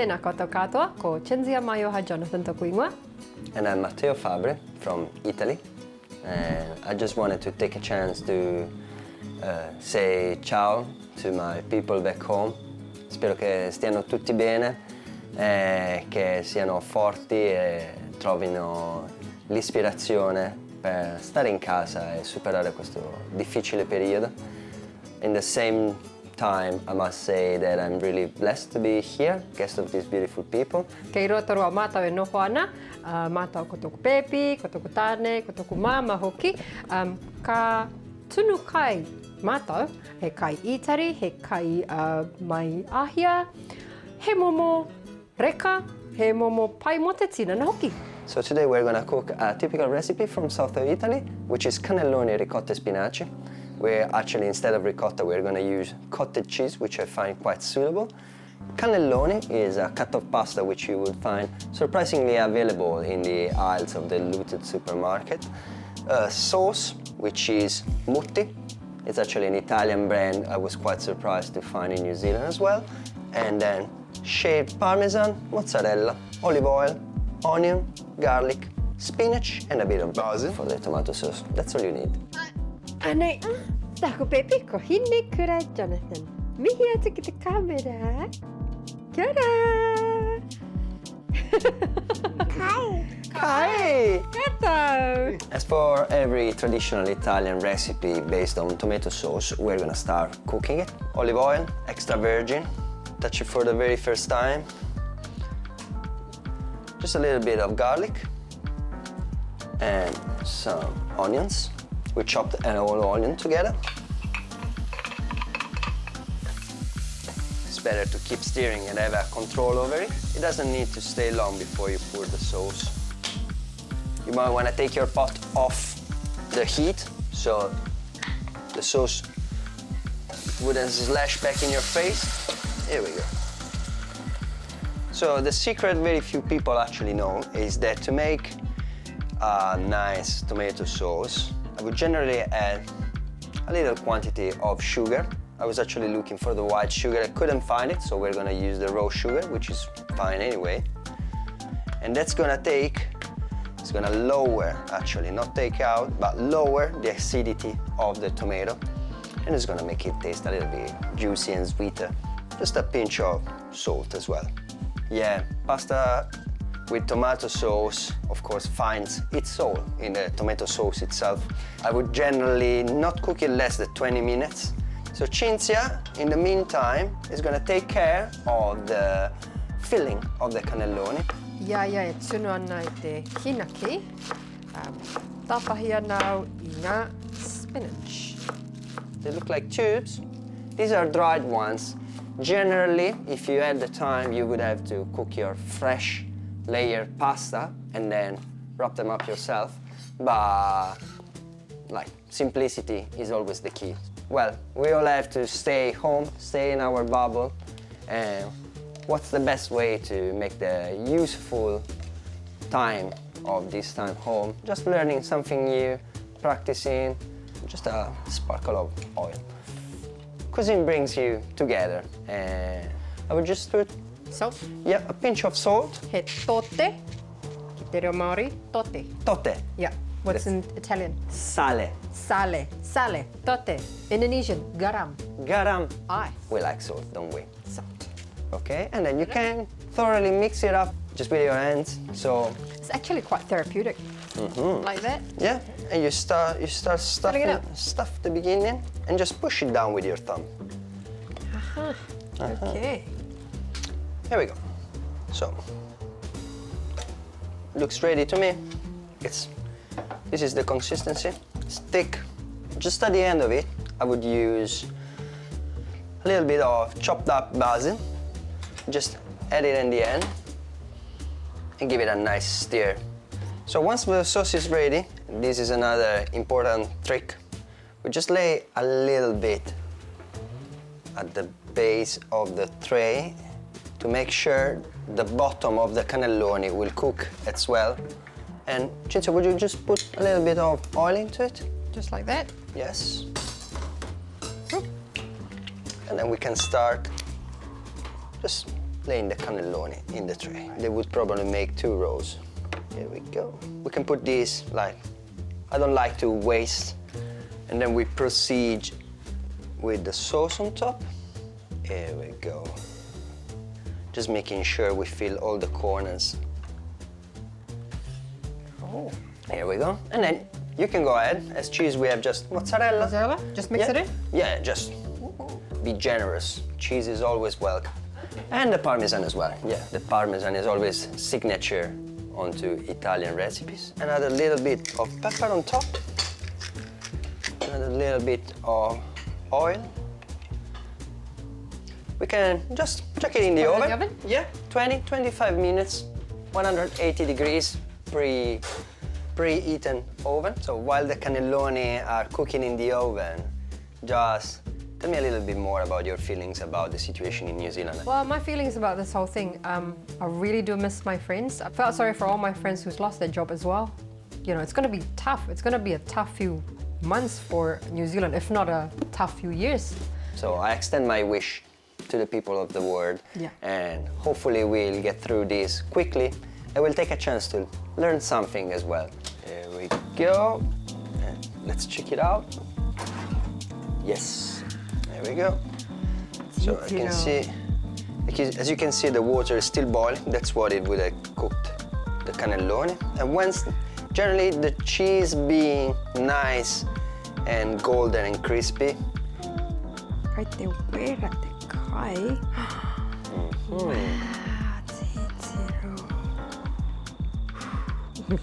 Tēnā koutou katoa, ko Cinzia mai oha Jonathan toku ingoa. And I'm Matteo from Italy. And I just wanted to take a chance to say ciao to my people back home. Spero che stiano tutti bene, che siano forti e trovino l'ispirazione per stare in casa e superare questo difficile periodo. In the same time, I must say that I'm really blessed to be here, guest of these beautiful people. Kei roto roa mātau e noho ana, mātau ko tōku pepi, ko tōku tāne, ko tōku māma hoki. Ka tunu kai mātau, he kai Itāri, he kai mai ahia, he momo reka, he momo pai mo te tinana hoki. So today we're going to cook a typical recipe from south of Italy, which is cannelloni ricotta spinach. Where actually instead of ricotta we're going to use cottage cheese, which I find quite suitable. Cannelloni is a cut of pasta which you would find surprisingly available in the aisles of the looted supermarket. Sauce, which is mutti. It's actually an Italian brand I was quite surprised to find in New Zealand as well. And then shaved parmesan, mozzarella, olive oil, onion, garlic, spinach, and a bit of basil for the tomato sauce. That's all you need. Anei, tako pepi, ko hine kura Jonathan. Mihi atu ki te kamera. Kia ora! Kai! Koutou! As for every traditional Italian recipe based on tomato sauce, we're gonna start cooking it. Olive oil, extra virgin, touch it for the very first time. Just a little bit of garlic and some onions. We chopped an whole onion together. It's better to keep stirring and have a control over it. It doesn't need to stay long before you pour the sauce. You might want to take your pot off the heat so the sauce wouldn't splash back in your face. Here we go. So the secret very few people actually know is that to make a nice tomato sauce, I would generally add a little quantity of sugar. I was actually looking for the white sugar. I couldn't find it, so we're gonna use the raw sugar, which is fine anyway. And that's gonna it's gonna lower, actually, not take out, but lower the acidity of the tomato. And it's gonna make it taste a little bit juicy and sweeter. Just a pinch of salt as well. Yeah, pasta with tomato sauce, of course, finds its soul in the tomato sauce itself. I would generally not cook it less than 20 minutes. So Cinzia, in the meantime, is gonna take care of the filling of the cannelloni. Ia, e tunu ana I te hinaki. Tapahi anau I ngā spinach. They look like tubes. These are dried ones. Generally, if you had the time, you would have to cook your fresh layered pasta and then wrap them up yourself, but like simplicity is always the key. Well, we all have to stay home, stay in our bubble, and what's the best way to make the useful time of this time home? Just learning something new, practicing, just a sparkle of oil. Cuisine brings you together, and I would just put Salt? Yeah, a pinch of salt. He tote, ki te reo Māori, tote. Tote. Yeah, what's in Italian? Sale. Sale, sale, tote. Indonesian, garam. Garam. Aye. We like salt, don't we? Salt. Okay, and then you can thoroughly mix it up just with your hands. So It's actually quite therapeutic. Like that. yeah, and you start Filling it up. stuff the beginning and just push it down with your thumb. Okay. Here we go. So looks ready to me. This is the consistency. It's thick. Just at the end of it, I would use a little bit of chopped up basil. Just add it in the end and give it a nice stir. So once the sauce is ready, this is another important trick. We just lay a little bit at the base of the tray to make sure the bottom of the cannelloni will cook as well. And Cinzia, would you just put a little bit of oil into it? Just like that. Yes. And then we can start just laying the cannelloni in the tray. They would probably make 2 rows. Here we go. We can put these like, I don't like to waste. And then we proceed with the sauce on top. Here we go. Just making sure we fill all the corners. Oh. Here we go. And then you can go ahead. As cheese, we have just mozzarella. Mozzarella? Just mix it in? Yeah, just be generous. Cheese is always welcome. And the parmesan as well. Yeah, the parmesan is always signature onto Italian recipes. Another little bit of pepper on top. Another little bit of oil. We can just chuck it in the oven. In the oven? Yeah, 20-25 minutes, 180 degrees, pre-eaten oven. So while the cannelloni are cooking in the oven, just tell me a little bit more about your feelings about the situation in New Zealand. Well, my feelings about this whole thing, I really do miss my friends. I felt sorry for all my friends who's lost their job as well. You know, it's going to be tough. It's going to be a tough few months for New Zealand, if not a tough few years. So I extend my wish to the people of the world, and hopefully we'll get through this quickly and we'll take a chance to learn something as well. Here we go. And let's check it out. Yes, there we go. So I can see, as you can see, the water is still boiling. That's what it would have cooked the cannelloni. And once, generally, the cheese being nice and golden and crispy.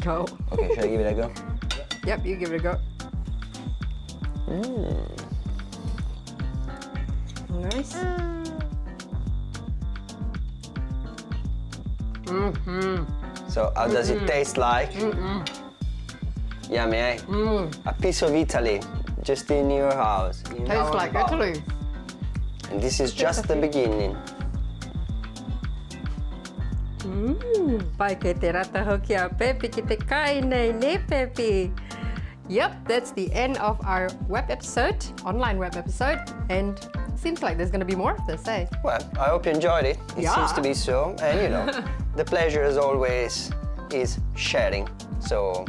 Go. Okay, should I give it a go? Yep, you give it a go. Nice. So how does it taste like? Yummy, eh? A piece of Italy, just in your house. Tastes like Italy. And this is just the beginning. Pai ke te rata hoki a Pepi ki te kāinga ne Pepi. Yep, that's the end of our web episode, online web episode, and seems like there's going to be more of this, eh? Well, I hope you enjoyed it. It seems to be so. And you know, the pleasure as always is sharing. So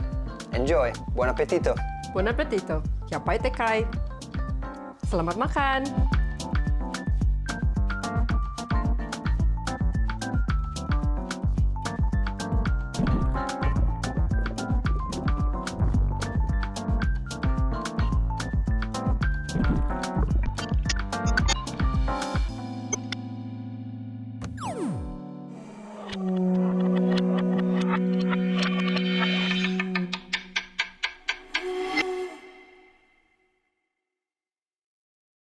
enjoy. Buon appetito. Buon appetito. Kia pai te kai. Selamat makan.